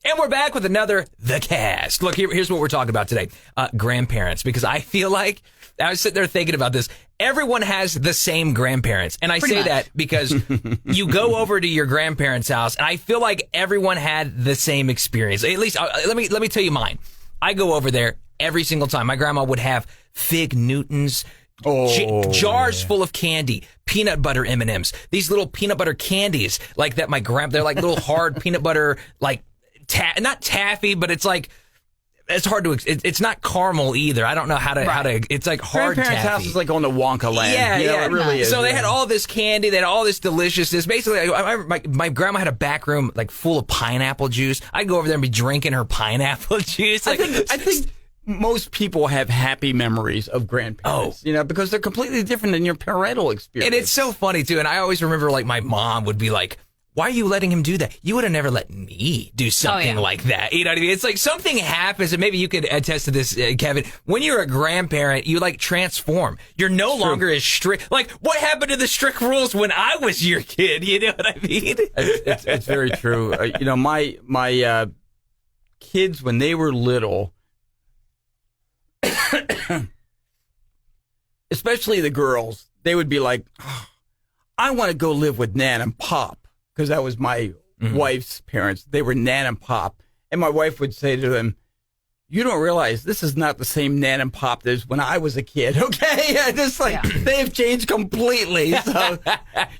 And we're back with another The Kast. Look, here's what we're talking about today. Grandparents, because I feel like, I was sitting there thinking about this, everyone has the same grandparents. And I say that because you go over to your grandparents' house, and I feel like everyone had the same experience. At least, let me tell you mine. I go over there every single time. My grandma would have Fig Newtons, jars full of candy, peanut butter M&Ms, these little peanut butter candies like that. They're like little hard peanut butter, like not taffy, but it's like, it's hard to, it's not caramel either. I don't know how to, it's like hard Grandparents' taffy. house is like on the Wonka land. Yeah, it really is. So they had all this candy, they had all this deliciousness. Basically, my grandma had a back room like full of pineapple juice. I'd go over there and be drinking her pineapple juice. Like, I think most people have happy memories of grandparents, because they're completely different than your parental experience. And it's so funny, too. And I always remember, like, my mom would be like, why are you letting him do that? You would have never let me do something like that. You know what I mean? It's like something happens, and maybe you could attest to this, Kevin. When you're a grandparent, you, like, transform. You're no longer as strict. Like, what happened to the strict rules when I was your kid? You know what I mean? It's very true. My kids, when they were little, especially the girls, they would be like, I want to go live with Nan and Pop, because that was my wife's parents. They were Nan and Pop. And my wife would say to them, you don't realize this is not the same Nan and Pop as when I was a kid, okay? They've changed completely. So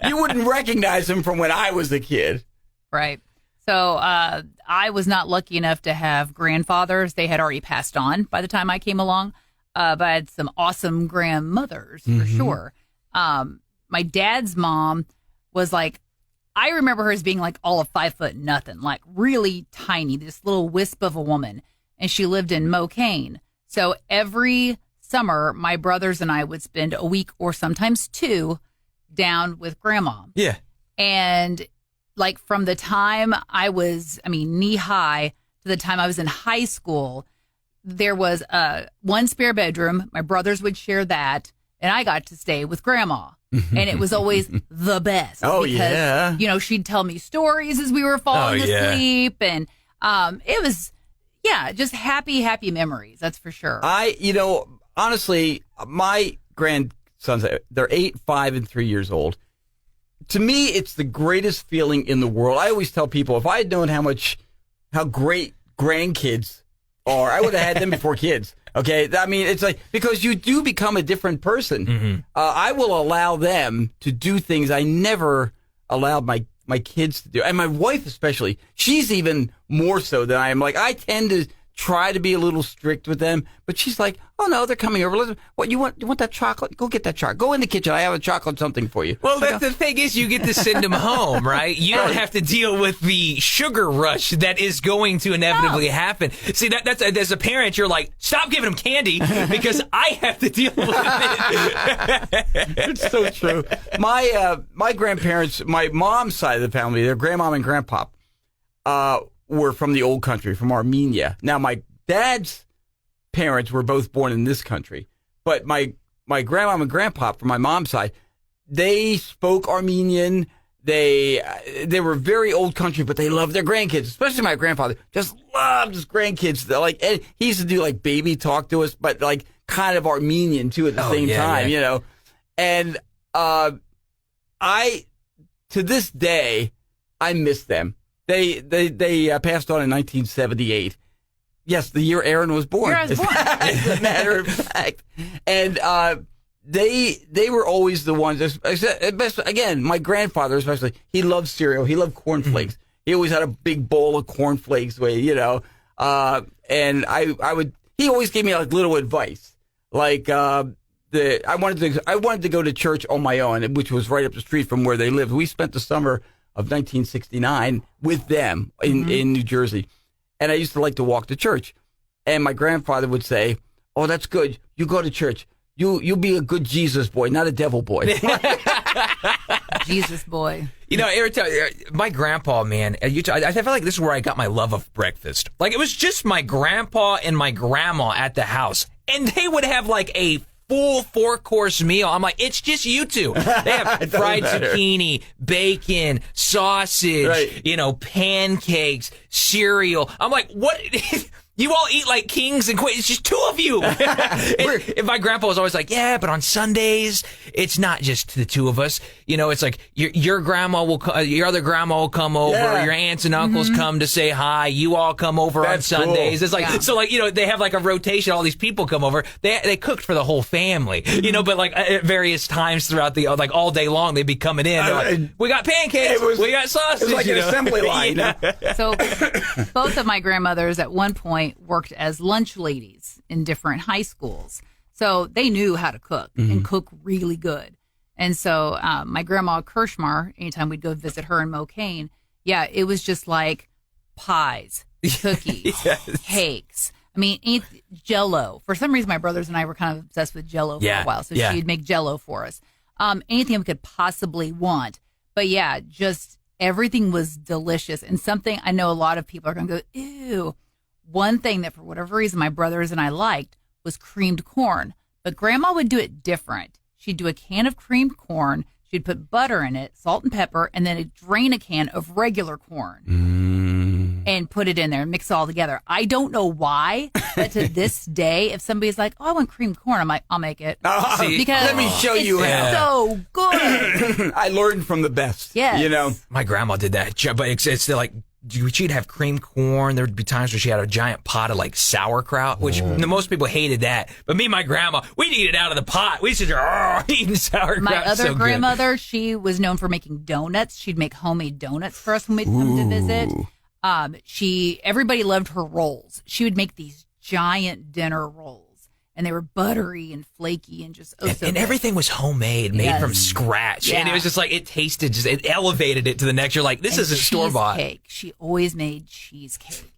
you wouldn't recognize them from when I was a kid. Right. So I was not lucky enough to have grandfathers. They had already passed on by the time I came along. But I had some awesome grandmothers, for sure. My dad's mom was like, I remember her as being like all of 5'0", like really tiny, this little wisp of a woman. And she lived in Mocaine. So every summer, my brothers and I would spend a week or sometimes 2 down with grandma. Yeah. And like from the time I was, knee high to the time I was in high school, there was one spare bedroom. My brothers would share that. And I got to stay with grandma. And it was always the best. Because, she'd tell me stories as we were falling asleep. And it was, just happy, happy memories. That's for sure. Honestly, my grandsons, they're 8, 5, and 3 years old. To me, it's the greatest feeling in the world. I always tell people, if I had known how great grandkids are, I would have had them before kids. Okay, it's like, because you do become a different person. I will allow them to do things I never allowed my kids to do. And my wife especially, she's even more so than I am. Like, I tend to try to be a little strict with them, but she's like, oh no, they're coming over. What, you want that chocolate? Go get that chocolate. Go in the kitchen. I have a chocolate something for you. Well, the thing is, you get to send them home, right? You don't have to deal with the sugar rush that is going to inevitably happen. See, that's as a parent, you're like, stop giving them candy because I have to deal with it. It's so true. My grandparents, my mom's side of the family, their grandmom and grandpop, were from the old country, from Armenia. Now, my dad's parents were both born in this country, but my grandmom and grandpop from my mom's side, they spoke Armenian. They were very old country, but they loved their grandkids, especially my grandfather. Just loved his grandkids. And he used to do like baby talk to us, but like kind of Armenian too at the same time, And to this day, I miss them. They passed on in 1978. Yes, the year Aaron was born. As a matter of fact. And they were always the ones. Again, my grandfather especially. He loved cereal. He loved cornflakes. He always had a big bowl of cornflakes. And I would. He always gave me like little advice, like I wanted to go to church on my own, which was right up the street from where they lived. We spent the summer of 1969 with them in New Jersey. And I used to like to walk to church. And my grandfather would say, oh, that's good. You go to church. You'll be a good Jesus boy, not a devil boy. Jesus boy. My grandpa, man, I feel like this is where I got my love of breakfast. Like, it was just my grandpa and my grandma at the house. And they would have like a full 4-course meal. I'm like, it's just you two. They have fried zucchini, bacon, sausage, pancakes, cereal. I'm like, what? You all eat like kings and queens. It's just two of you. And my grandpa was always like, yeah, but on Sundays, it's not just the two of us. You know, it's like your grandma will, your other grandma will come over. Yeah. Your aunts and uncles come to say hi. You all come over on Sundays. Cool. It's like, so like, you know, they have like a rotation. All these people come over. They cooked for the whole family, you know, but like at various times throughout the, like all day long, they'd be coming in. They're like, we got pancakes. We got sausage. It was like an assembly line. Yeah. So both of my grandmothers at one point worked as lunch ladies in different high schools. So they knew how to cook and cook really good. And so my grandma Kirschmar, anytime we'd go visit her in Mocaine, yeah, it was just like pies, cookies, cakes. I mean, Jell-O. For some reason, my brothers and I were kind of obsessed with Jell-O for a while. So she'd make Jell-O for us. Anything we could possibly want. But yeah, just everything was delicious. And something I know a lot of people are going to go, ew. One thing that for whatever reason my brothers and I liked was creamed corn. But Grandma would do it different. She'd do a can of creamed corn. She'd put butter in it, salt and pepper, and then drain a can of regular corn and put it in there and mix it all together. I don't know why, but to this day, if somebody's like, oh, I want creamed corn, I'm like, I'll make it. Because let me show you how. So good. I learned from the best. Yes. You know, My grandma did that, but it's like, she'd have creamed corn. There'd be times where she had a giant pot of like sauerkraut, which most people hated that. But me and my grandma, we'd eat it out of the pot. We used to eating sauerkraut. My other so grandmother, good. she was known for making donuts. She'd make homemade donuts for us when we'd come to visit. Everybody loved her rolls. She would make these giant dinner rolls. And they were buttery and flaky and just so and good. everything was homemade, made from scratch. Yeah. And it was just like, it tasted, it elevated it to the next. You're like, this isn't store-bought. Cheesecake. She always made cheesecake.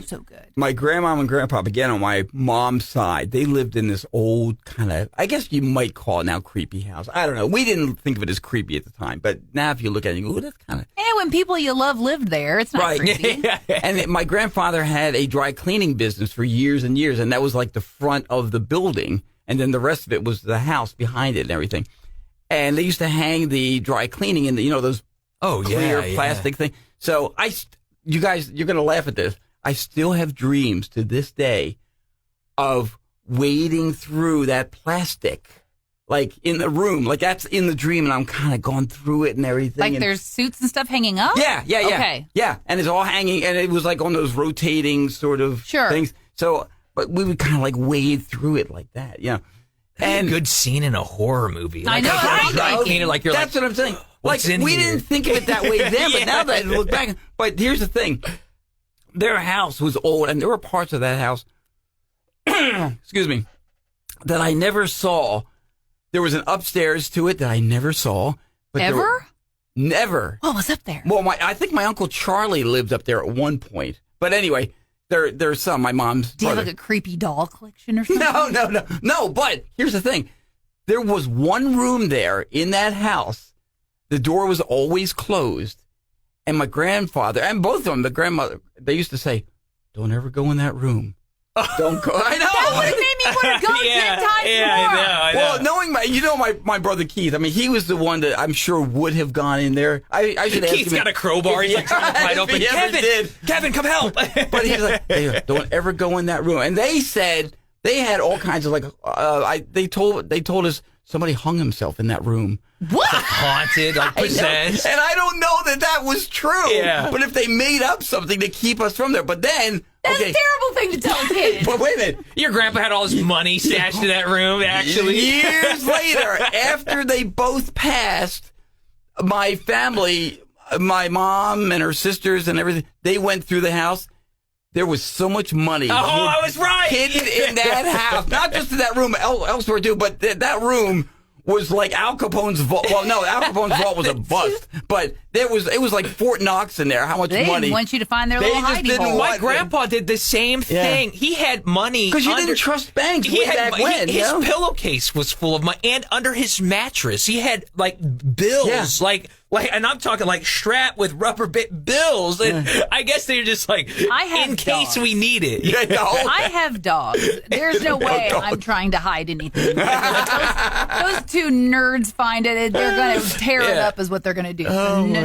So good. My grandma and grandpa, again, on my mom's side, they lived in this old kind of, I guess you might call it now creepy house. I don't know. We didn't think of it as creepy at the time. But now if you look at it, you go, oh, that's kind of... And when people you love lived there, it's not creepy. And my grandfather had a dry cleaning business for years and years, and that was like the front of the building, and then the rest of it was the house behind it and everything. And they used to hang the dry cleaning in the, those clear plastic thing. So you guys, you're going to laugh at this. I still have dreams to this day of wading through that plastic. Like in the room, like that's in the dream, and I'm kind of going through it and everything. Like there's suits and stuff hanging up? Yeah. Okay. Yeah, and it's all hanging, and it was like on those rotating sort of things. So, but we would kind of like wade through it like that, And a good scene in a horror movie. I know, like you're that's what I'm saying. Like we didn't think of it that way then, but now that I look back. But here's the thing: their house was old, and there were parts of that house, excuse me, that I never saw. There was an upstairs to it that I never saw. But never. What was up there? Well, I think my Uncle Charlie lived up there at one point. But anyway, there's some. My mom's. Do you have like a creepy doll collection or something? No. But here's the thing: there was one room there in that house. The door was always closed, and my grandfather and both of them, the grandmother, they used to say, "Don't ever go in that room. Don't go." I know. That would have made me want to go 10 times more. I know. Well, knowing my brother Keith, I mean, he was the one that I'm sure would have gone in there. I should ask him. Keith's got a crowbar. He's like trying to pry it open. Kevin, come help. But he's like, hey, don't ever go in that room. And they said they had all kinds of they told us somebody hung himself in that room. What? Haunted, like possessed. And I don't know that was true. Yeah. But if they made up something to keep us from there, but then. That's a terrible thing to tell a kid. But wait a minute. Your grandpa had all his money stashed in that room, actually. Years later, after they both passed, my family, my mom and her sisters and everything, they went through the house. There was so much money. Oh, I was right. Hidden in that house. Not just in that room, elsewhere too, but that room was like Al Capone's vault. Well, no, Al Capone's vault was a bust, but it was like Fort Knox in there. How much they money? Didn't want you to find their little hiding hole. My grandpa did the same thing. He had money because you didn't trust banks way back when. His pillowcase was full of money, and under his mattress he had like bills, like, and I'm talking like strapped with rubber bills. And I guess they're just like in case we need it. I have dogs. There's no way I'm trying to hide anything. Those two nerds find it. They're going to tear it up is what they're going to do. No.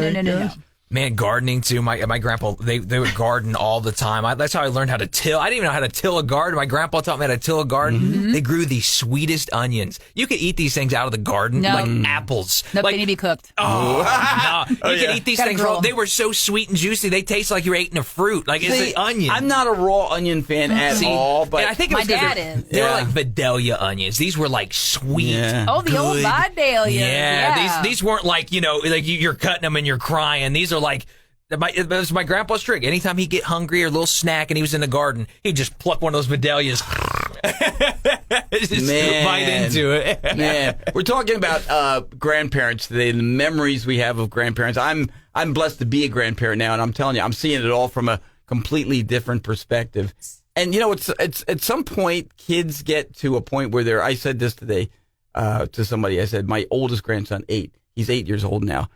Man, gardening too. My grandpa, they would garden all the time. That's how I learned how to till. I didn't even know how to till a garden. My grandpa taught me how to till a garden. Mm-hmm. They grew the sweetest onions. You could eat these things out of the garden like apples. Nope, like, they need to be cooked. Oh, no. You could eat these things raw. They were so sweet and juicy. They taste like you're eating a fruit. Like it's an onion. I'm not a raw onion fan at all, but I think it was my dad is. They were like Vidalia onions. These were like sweet. Yeah. Oh, the old Vidalia. Yeah. These weren't like, like you're cutting them and you're crying. These are like, it was my grandpa's trick. Anytime he'd get hungry or a little snack and he was in the garden, he'd just pluck one of those Vidalias. Just bite into it. Man, we're talking about grandparents today and the memories we have of grandparents. I'm blessed to be a grandparent now, and I'm telling you, I'm seeing it all from a completely different perspective. And it's at some point, kids get to a point where I said this today to somebody. I said, my oldest grandson, 8. He's 8 years old now,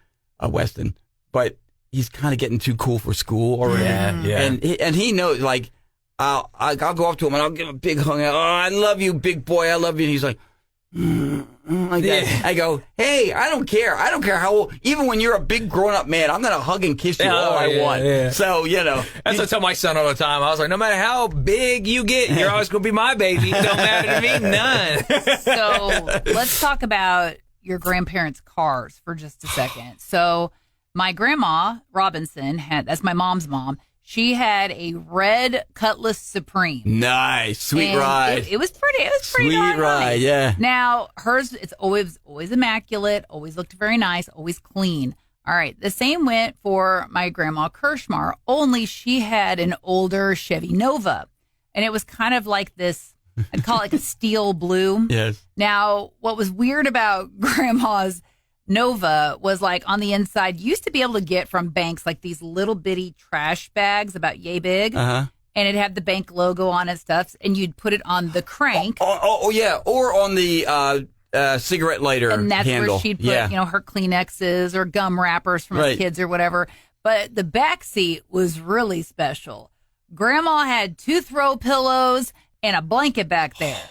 Weston, but he's kind of getting too cool for school already. Yeah. And he knows, like, I'll go up to him and I'll give him a big hug. Oh, I love you, big boy. I love you. And he's like, like that. I go, hey, I don't care. I don't care how old. Even when you're a big grown-up man, I'm going to hug and kiss you all I want. Yeah. So, That's what I tell my son all the time. I was like, no matter how big you get, you're always going to be my baby. It don't matter to me, none. So let's talk about your grandparents' cars for just a second. So my grandma, Robinson, that's my mom's mom. She had a red Cutlass Supreme. Nice. Sweet ride. It was pretty. It was pretty sweet ride, nice. Yeah. Now, hers, it's always immaculate, always looked very nice, always clean. All right. The same went for my grandma Kirschmar, only she had an older Chevy Nova. And it was kind of like this, I'd call it like a steel blue. Yes. Now, what was weird about grandma's Nova was like on the inside, you used to be able to get from banks like these little bitty trash bags about yay big. Uh-huh. And it had the bank logo on it stuff, and you'd put it on the crank. Oh yeah, or on the cigarette lighter and that's handle. Where she'd put, her Kleenexes or gum wrappers from her kids or whatever. But the back seat was really special. Grandma had 2 throw pillows and a blanket back there.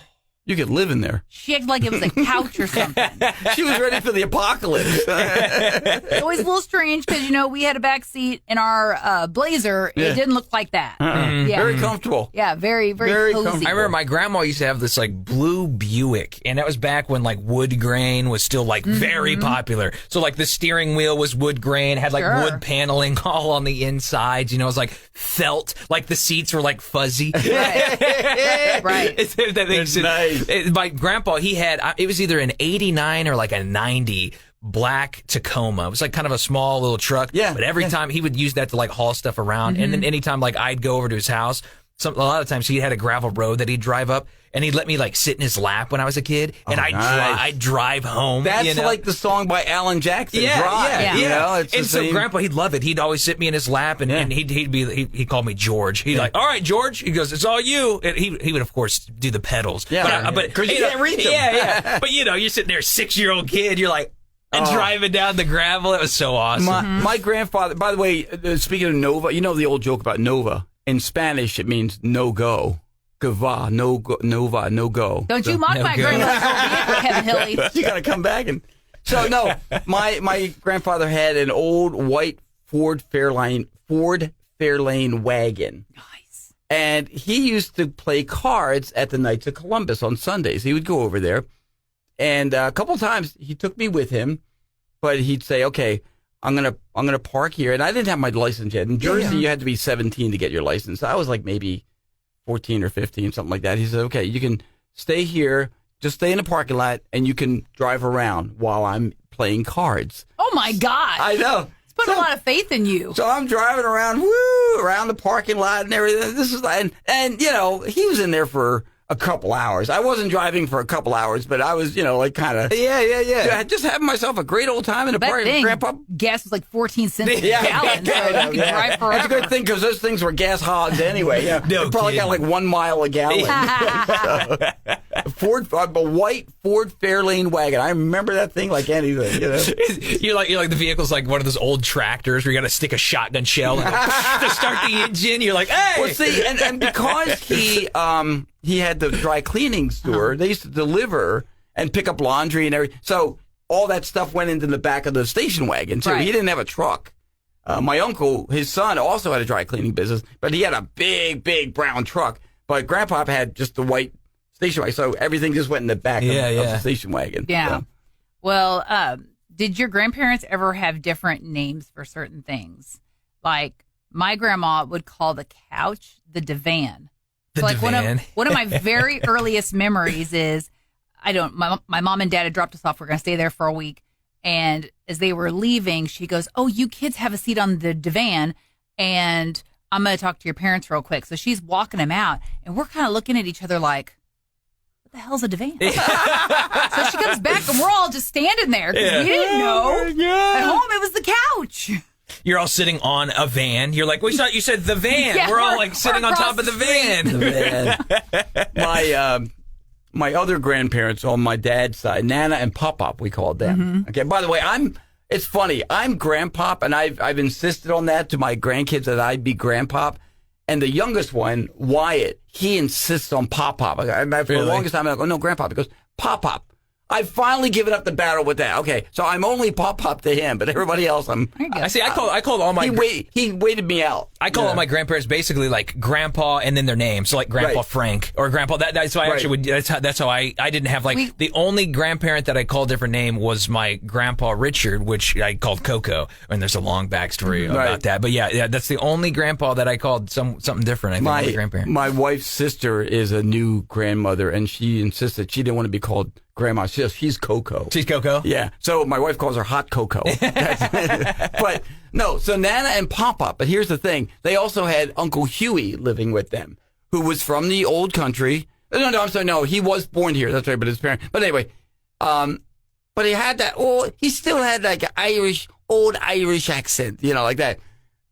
You could live in there. She acted like it was a couch or something. She was ready for the apocalypse. It was a little strange because, we had a back seat in our Blazer. It didn't look like that. Yeah. Very comfortable. Yeah, very, very cozy. Comfortable. I remember my grandma used to have this like blue Buick, and that was back when like wood grain was still like very popular. So like the steering wheel was wood grain, had like wood paneling all on the insides. It was like felt, like the seats were like fuzzy. Right. Right. That makes sense. Nice. My grandpa, he had, it was either an 89 or like a 90 black Tacoma. It was like kind of a small little truck. Yeah. But every time he would use that to like haul stuff around. And then anytime like I'd go over to his house, a lot of times he had a gravel road that he'd drive up, and he'd let me like sit in his lap when I was a kid, and I'd drive home. That's like the song by Alan Jackson. Yeah, Drive. yeah. It's and so same. Grandpa, he'd love it. He'd always sit me in his lap, and he called me George. He'd like, all right, George. He goes, it's all you. And he would of course do the pedals. Yeah, but because you can't read them. Yeah. But you're sitting there, 6-year-old kid. You're like. And driving down the gravel. It was so awesome. My grandfather, by the way, speaking of Nova, the old joke about Nova. In Spanish, it means no go. Gava, no go, Nova, no go. Don't you mock my grandmother's vehicle, Kevin Hilly. You got to come back and. So no, my grandfather had an old white Ford Fairlane wagon. Nice. And he used to play cards at the Knights of Columbus on Sundays. He would go over there. And a couple of times he took me with him, but he'd say, okay, I'm gonna park here. And I didn't have my license yet. In Jersey, you had to be 17 to get your license. I was like maybe 14 or 15, something like that. He said, okay, you can stay here, just stay in the parking lot, and you can drive around while I'm playing cards. Oh, my gosh. I know. It's put a lot of faith in you. So I'm driving around, around the parking lot and everything. This is and he was in there for a couple hours. I wasn't driving for a couple hours, but I was, like kind of just having myself a great old time in a party with Grandpa. Gas was like 14 cents a gallon, so you could drive forever. That's a good thing because those things were gas hogs anyway. Yeah, they probably got like 1 mile a gallon. A white Ford Fairlane wagon. I remember that thing like anything. You're like the vehicle's like one of those old tractors where you got to stick a shotgun shell to start the engine. You're like, hey. Well, see, and because he had the dry cleaning store. They used to deliver and pick up laundry and everything. So all that stuff went into the back of the station wagon too. Right. He didn't have a truck. My uncle, his son, also had a dry cleaning business, but he had a big brown truck. But Grandpa had just the white station wagon, so everything just went in the back of the station wagon. Yeah. So. Well, did your grandparents ever have different names for certain things? Like my grandma would call the couch the divan. The so like divan. one of my very earliest memories is my mom and dad had dropped us off. We're going to stay there for a week. And as they were leaving, she goes, "Oh, you kids have a seat on the divan, and I'm going to talk to your parents real quick." So she's walking them out, and we're kind of looking at each other like, what the hell's a divan? So she comes back, and we're all just standing there because we didn't know. At home, it was the couch. You're all sitting on a van. You're like, we thought you said the van. Yeah, we're all like sitting on top of the van. My other grandparents on my dad's side, Nana and Pop-Pop, we called them. Mm-hmm. Okay. By the way, it's funny. I'm Grandpop, and I've insisted on that to my grandkids that I be Grandpop. And the youngest one, Wyatt, he insists on Pop-Pop. For the longest time, I'm like, "Oh no, Grandpop." He goes, "Pop-Pop." I've finally given up the battle with that. Okay, so I'm only Pop-Pop to him, but everybody else, I see. I called all my. He waited me out. I call all my grandparents basically like Grandpa and then their name. So like Grandpa Frank or Grandpa. That's why I actually would. That's how I didn't have like the only grandparent that I called different name was my Grandpa Richard, which I called Coco. And there's a long backstory about that. But yeah, that's the only Grandpa that I called something different. I think my grandparent. My wife's sister is a new grandmother, and she insisted she didn't want to be called Grandma. She's Coco. She's Coco? Yeah. So my wife calls her Hot Coco. But no, so Nana and Pop-Pop. But here's the thing. They also had Uncle Huey living with them, who was from the old country. No, I'm sorry. No, he was born here. That's right. But his parents. But anyway, but he had that, he still had like an old Irish accent, like that.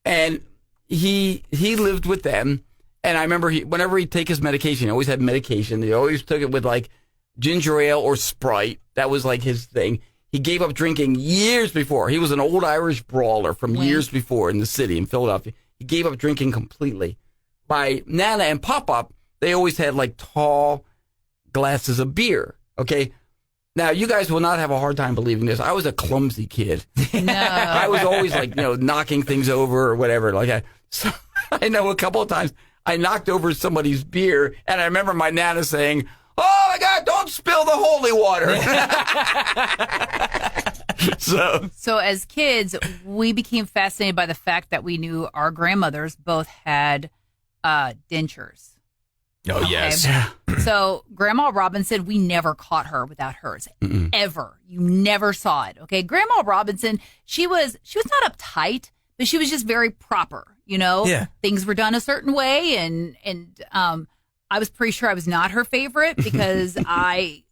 And he lived with them. And I remember whenever he'd take his medication, he always had medication. He always took it with like ginger ale or Sprite. That was like his thing. He gave up drinking years before. He was an old Irish brawler from years before in the city in Philadelphia. He gave up drinking completely. By Nana and Pop-Pop, they always had like tall glasses of beer. Okay. Now, you guys will not have a hard time believing this. I was a clumsy kid. No. I was always like, knocking things over or whatever like that. So I know a couple of times I knocked over somebody's beer, and I remember my Nana saying, "Oh my God, don't spill the holy water." So as kids, we became fascinated by the fact that we knew our grandmothers both had dentures. Oh, yes. So Grandma Robinson, we never caught her without hers. Mm-mm. Ever. You never saw it. Okay. Grandma Robinson, she was not uptight, but she was just very proper, Yeah. Things were done a certain way, and I was pretty sure I was not her favorite because I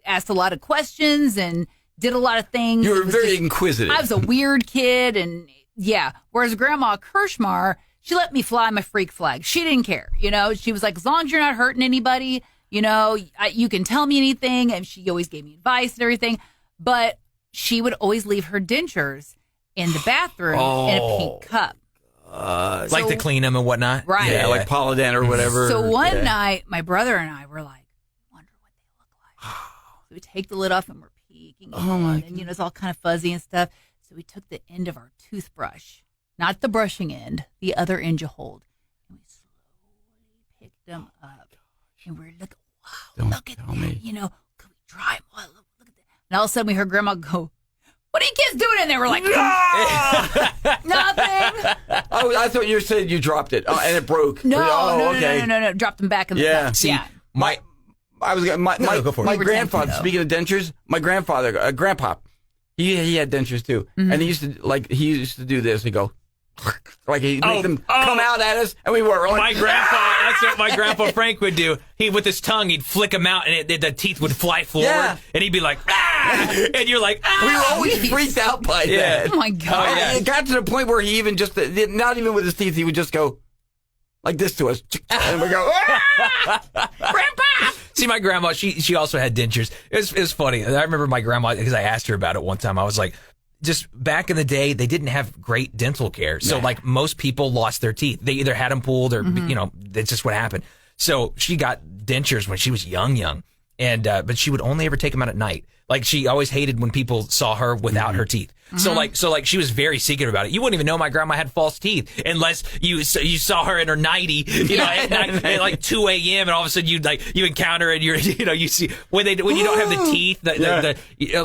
asked a lot of questions and did a lot of things. You were very inquisitive. I was a weird kid, and yeah. Whereas Grandma Kirschmar, she let me fly my freak flag. She didn't care. She was like, as long as you're not hurting anybody, you can tell me anything. And she always gave me advice and everything. But she would always leave her dentures in the bathroom in a pink cup. Like to clean them and whatnot. Right. Yeah, like Polydent or whatever. So one night, my brother and I were like, I wonder what they look like. So we take the lid off and we're peeking. And it's all kind of fuzzy and stuff. So we took the end of our toothbrush, not the brushing end, the other end you hold. And we slowly picked them up. And we're looking, wow, look at that. Could we try them? Wow, look at that. And all of a sudden we heard Grandma go, "What are you kids doing in there?" We're like, nothing. Oh, I thought you said you dropped it and it broke. No. Dropped them back in the cup. See, yeah. my grandfather, speaking of dentures, my grandfather, Grandpa, he had dentures too. Mm-hmm. And he used to do this. He'd go, like he'd make them come out at us, and we were like, that's what my Grandpa Frank would do. He, with his tongue, he'd flick them out, and the teeth would fly forward, and he'd be like, "Ah!" And you're like, "Ah!" We were always freaked out by that. Oh my God. It got to the point where he even not even with his teeth, he would just go like this to us. And we go, "Ah!" Grandpa! See, my grandma, she also had dentures. It was funny. I remember my grandma, because I asked her about it one time. I was like, just back in the day, they didn't have great dental care. So like most people lost their teeth. They either had them pulled or, that's just what happened. So she got dentures when she was young. And, but she would only ever take them out at night. Like she always hated when people saw her without her teeth. So like she was very secretive about it. You wouldn't even know my grandma had false teeth unless you saw her in her 90, at like 2 a.m. and all of a sudden you encounter her and you see when you don't have the teeth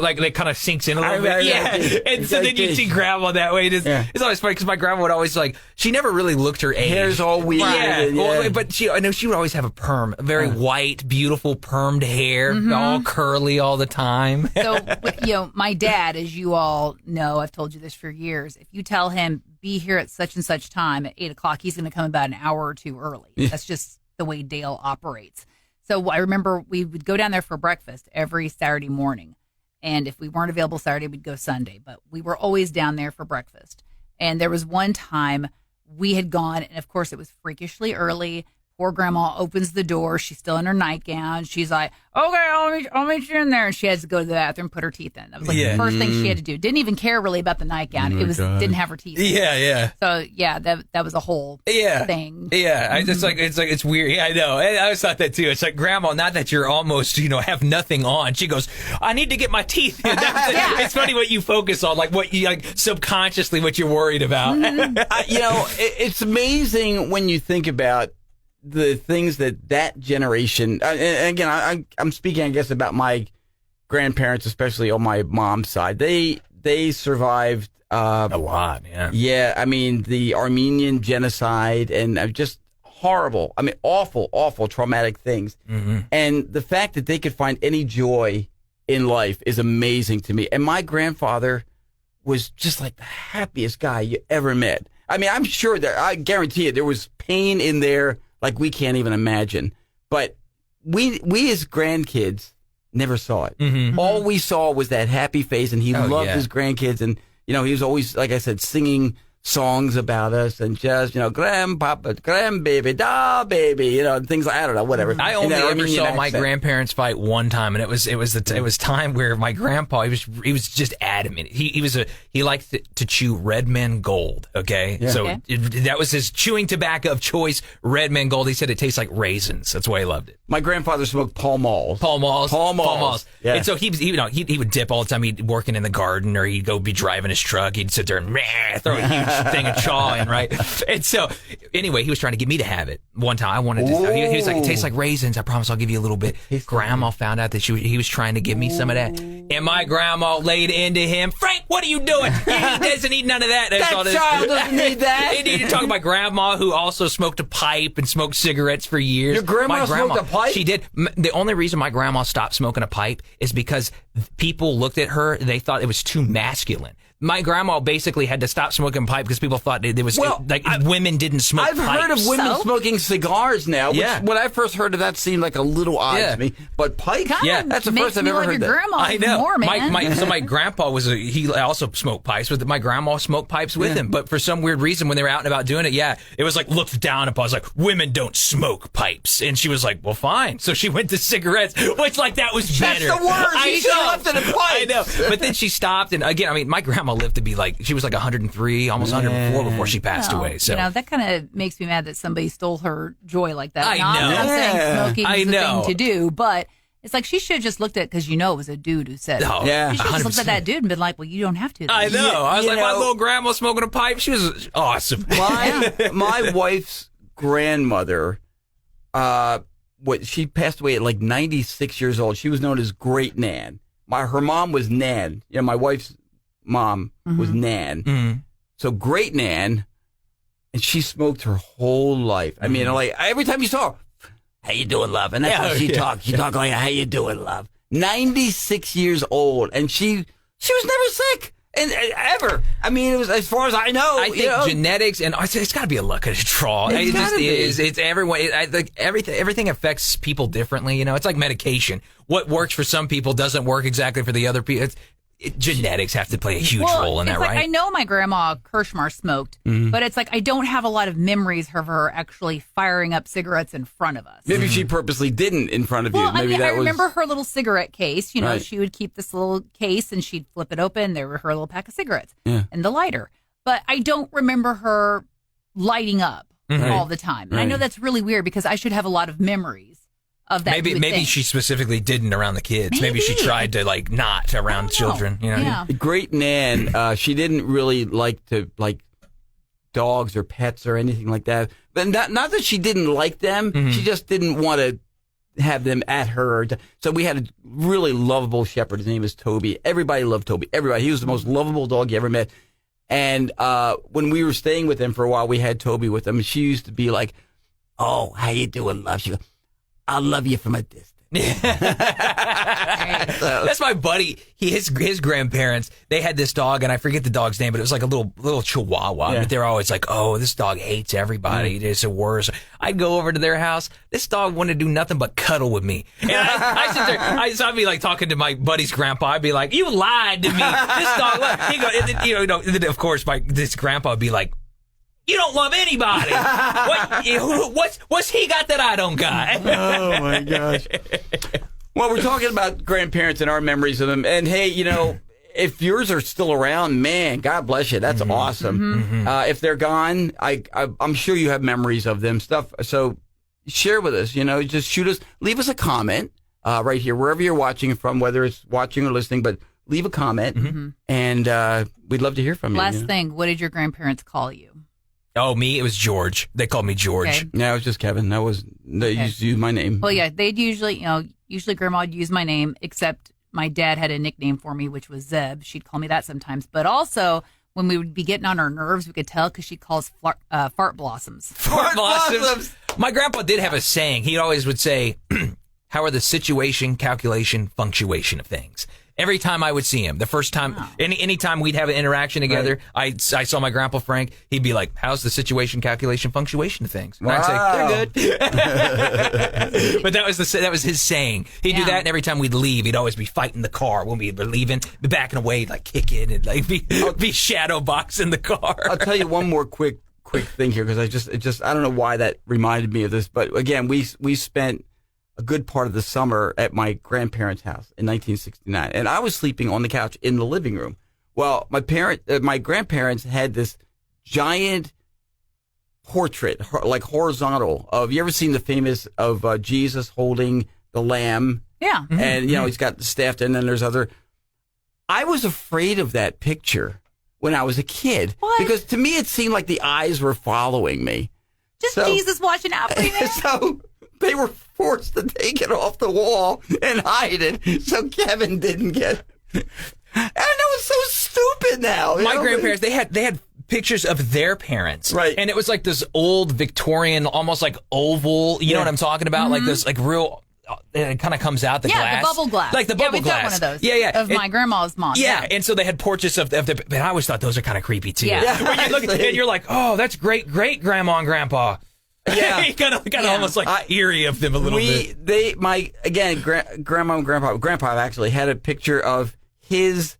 like they kind of sinks in a little bit. And so then you see grandma that way. It's always funny because my grandma would always she never really looked her age. Hair's all weird. Yeah. But I know she would always have a perm, a very white, beautiful permed hair, all curly all the time. So, my dad, as you all know, I've told you this for years. If you tell him be here at such and such time at 8:00, he's going to come about an hour or two early. That's just the way Dale operates. So I remember we would go down there for breakfast every Saturday morning. And if we weren't available Saturday, we'd go Sunday. But we were always down there for breakfast. And there was one time we had gone, and of course it was freakishly early. Poor grandma opens the door. She's still in her nightgown. She's like, okay, I'll meet you in there. And she has to go to the bathroom, put her teeth in. That was the first thing she had to do. Didn't even care really about the nightgown. Didn't have her teeth in. Yeah. So that was a whole thing. Yeah. It's weird. Yeah, I know. I always thought that too. It's like, grandma, not that you're almost, have nothing on. She goes, I need to get my teeth in. It's funny what you focus on, like what you subconsciously what you're worried about. It's amazing when you think about the things that generation, and again, I'm speaking, I guess, about my grandparents, especially on my mom's side. They survived a lot, yeah. Yeah, I mean, the Armenian genocide and just horrible, awful, traumatic things. And the fact that they could find any joy in life is amazing to me. And my grandfather was just like the happiest guy you ever met. I mean, I'm sure I guarantee you there was pain in there like we can't even imagine. But we as grandkids never saw it. All we saw was that happy face, and he loved his grandkids. And, he was always, like I said, singing songs about us and just, grandpapa, grandbaby, da baby, and things like, I don't know, whatever. I only ever saw my grandparents fight one time, and it was time where my grandpa, he was just adamant. He liked to chew Red Men Gold, okay? Yeah. So that was his chewing tobacco of choice, Red Men Gold. He said it tastes like raisins. That's why he loved it. My grandfather smoked Pall Malls. Pall Malls. Yeah. And so he would dip all the time. He'd working in the garden, or he'd go be driving his truck. He'd sit there and throw a huge thing of chaw in, right? And so, anyway, he was trying to get me to have it. One time, I wanted to. He was like, "It tastes like raisins. I promise I'll give you a little bit." Grandma found out that he was trying to give me some of that, and my grandma laid into him. Frank, what are you doing? He doesn't eat none of that. That child doesn't need that. He needed to talk about grandma, who also smoked a pipe and smoked cigarettes for years. Your grandma smoked a pipe? She did. The only reason my grandma stopped smoking a pipe is because people looked at her and they thought it was too masculine. My grandma basically had to stop smoking pipe because people thought it was women didn't smoke pipes. I've heard of women smoking cigars now, which when I first heard of that seemed like a little odd to me. But pipes? That's the first I've ever heard that. I know. More, man. So my grandpa he also smoked pipes, but my grandma smoked pipes with him. But for some weird reason, when they were out and about doing it, it was like looked down upon. I was like, women don't smoke pipes. And she was like, well, fine. So she went to cigarettes, which that was better. That's the worst. She should have left it in pipes. I know. But then she stopped. And again, my grandma lived to be she was 103, almost 104 before she passed away. So that kind of makes me mad that somebody stole her joy like that. I know. I'm saying smoking is the thing to do, but it's like she should have just looked at it because it was a dude who said it. Oh, yeah. She should have just looked at that dude and been like, well, you don't have to. I know. I was like, my little grandma smoking a pipe. She was awesome. My wife's grandmother, she passed away at 96 years old. She was known as Great Nan. Her mom was Nan. My wife's mom was Nan. So Great Nan, and she smoked her whole life. I mean, every time you saw her, how you doing, love? And that's how she talked. She talked like, how you doing, love? 96 years old, and she was never sick. And ever. I mean, it was, as far as I know. I think genetics, and it's got to be a luck of the draw. It just is. It's everyone. Everything affects people differently. It's like medication. What works for some people doesn't work exactly for the other people. Genetics have to play a huge role in that, right? I know my grandma Kirschmar smoked, but it's I don't have a lot of memories of her actually firing up cigarettes in front of us. Maybe she purposely didn't in front of you. Maybe I remember her little cigarette case. She would keep this little case and she'd flip it open. There were her little pack of cigarettes and the lighter. But I don't remember her lighting up all the time. And I know that's really weird because I should have a lot of memories of that. Maybe she specifically didn't around the kids. Maybe she tried to like not around children. You know? Yeah. The great Nan, she didn't really like to like dogs or pets or anything like that. But not that she didn't like them. Mm-hmm. She just didn't want to have them at her. So we had a really lovable shepherd. His name was Toby. Everybody loved Toby. Everybody. He was the most lovable dog you ever met. And when we were staying with him for a while, we had Toby with him. And she used to be like, "Oh, how you doing, love?" She goes, "I love you from a distance." That's my buddy. His grandparents, they had this dog, and I forget the dog's name, but it was like a little chihuahua. Yeah. But they're always like, "Oh, this dog hates everybody. It's the worst." I'd go over to their house. This dog wouldn't do nothing but cuddle with me. And I sit there. I'd be like talking to my buddy's grandpa. I'd be like, "You lied to me. This dog." He go, and then, of course, this grandpa would be like, "You don't love anybody. What's he got that I don't got?" Oh, my gosh. Well, we're talking about grandparents and our memories of them. And, hey, if yours are still around, man, God bless you. That's awesome. If they're gone, I'm sure you have memories of them stuff. So share with us, just shoot us. Leave us a comment right here, wherever you're watching from, whether it's watching or listening. But leave a comment, and we'd love to hear from you. Last thing, what did your grandparents call you? Oh, me? It was George. They called me George. Okay. No, it was just Kevin. They used to use my name. Well, yeah, they'd usually Grandma would use my name, except my dad had a nickname for me, which was Zeb. She'd call me that sometimes. But also, when we would be getting on our nerves, we could tell because she calls fart blossoms. Fart blossoms. My grandpa did have a saying. He always would say, "How are the situation, calculation, punctuation of things?" Every time I would see him, the first time, any time we'd have an interaction together, I saw my grandpa Frank, he'd be like, "How's the situation, calculation, punctuation of things?" And I'd say, "They're good." But that was his saying. He'd do that, and every time we'd leave, he'd always be fighting the car when we were leaving, be backing away, like kicking, and like be shadow boxing the car. I'll tell you one more quick thing here, because I don't know why that reminded me of this, but again, we spent a good part of the summer at my grandparents' house in 1969, and I was sleeping on the couch in the living room. Well, my grandparents had this giant portrait, like horizontal, of, you ever seen the famous of Jesus holding the lamb? Yeah. And he's got the staff, and then there's other. I was afraid of that picture when I was a kid. What? Because to me it seemed like the eyes were following me. Just Jesus watching out for you, man. So they were forced to take it off the wall and hide it so Kevin didn't get it. And that was so stupid now. My grandparents, they had pictures of their parents. Right. And it was like this old Victorian, almost like oval, you know what I'm talking about? Like this like real, it kind of comes out, the glass. The bubble glass. Like the bubble we've glass. got one of those. Yeah. Of my grandma's mom. Yeah, and so they had portraits of the, but I always thought those are kind of creepy too. Yeah. When you look and you're like, "Oh, that's great grandma and grandpa." Yeah. You kind of almost like eerie of them a little bit. Grandma and grandpa actually had a picture of his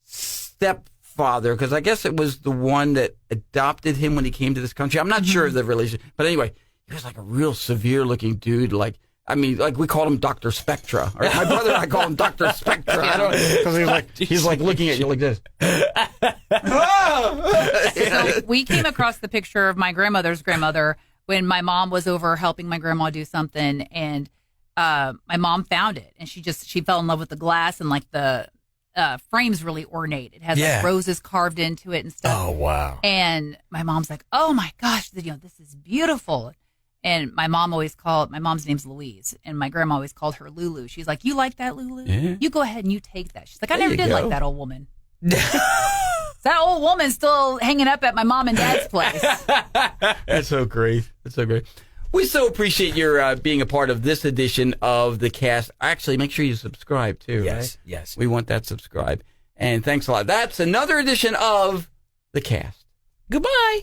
stepfather, because I guess it was the one that adopted him when he came to this country. I'm not sure of the relation, but anyway, he was like a real severe looking dude. Like we called him Dr. Spectra. Or my brother and I call him Dr. Spectra. I don't, because he's like looking at you like this. So we came across the picture of my grandmother's grandmother when my mom was over helping my grandma do something, and my mom found it, and she fell in love with the glass, and like the frame's really ornate. It has like roses carved into it and stuff. Oh wow! And my mom's like, "Oh my gosh, this is beautiful." And my mom's name's Louise, and my grandma always called her Lulu. She's like, "You like that, Lulu? Yeah. You go ahead and you take that." She's like, "I There never you did go. like that old woman." That old woman's still hanging up at my mom and dad's place. That's so great. That's so great. We so appreciate your being a part of this edition of the Cast. Actually, make sure you subscribe too. Yes, right? yes. We want that subscribe. And thanks a lot. That's another edition of the Cast. Goodbye.